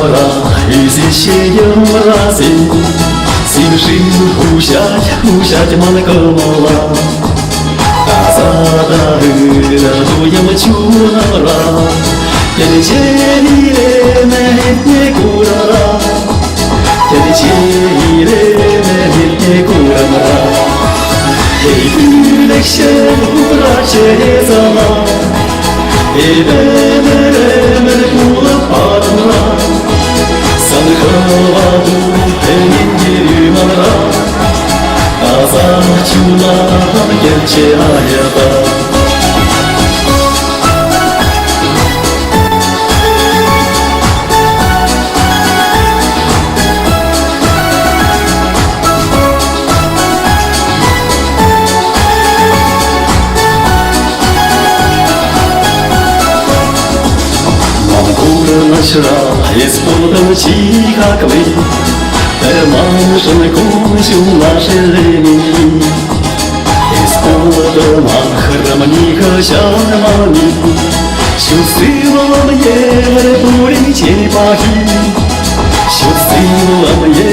пора, і ще є разом, сім гусять манка мала. Задаємо чунара, Geleceğiyle mehne kurara, geleceğiyle mehne kurara. Hey gülekşen uğraşe zaman, ebeler bulup adına. Sanı kavadu benim girmara, azahçuna gerçe hayata. Начала исполнил чикаквы, Перманжен кусю наши лени. Исполнил махрамника шамани, Чувствовала мне бурень чепахи, Чувствовала мне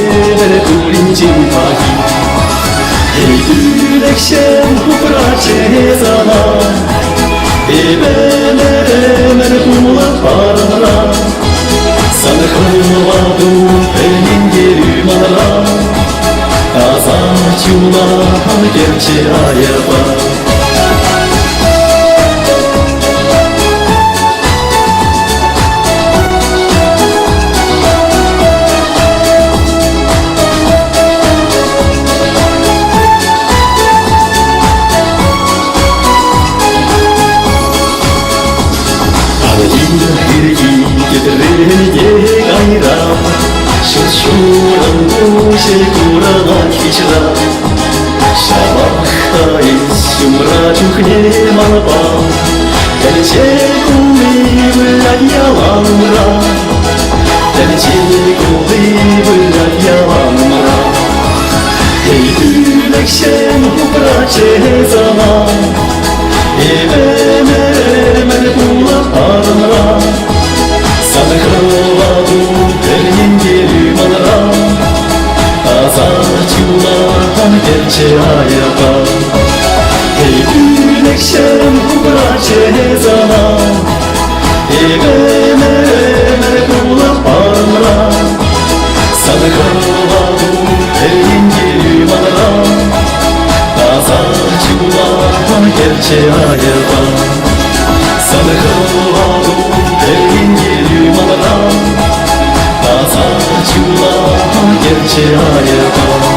бурень чепахи. Эй, гülekşen uğraşe zaman, Ebeler bulup arara, Sana kılmadım benim yerim ara, Azahçuna gerçe ayaba. Getirir gayra, şuşuran kuşe kurana kişra. Şabakta isumra çukne malpa, Gelecek umi vılat yalanmra, Gelecek umi vılat yalanmra. Hey gülekşen uğraşe zaman, Ebemer bulup arara, Sana kılmadım benim yerim ara, Azahçuna gerçe ayaba. Hey gülekşen uğraşe zaman, Ebemer bulup arara, Sana kılmadım benim yerim ara, Azahçuna gerçe ayaba. Sana kılmadım benim yerim ara, Azahçuna gerçe ayaba.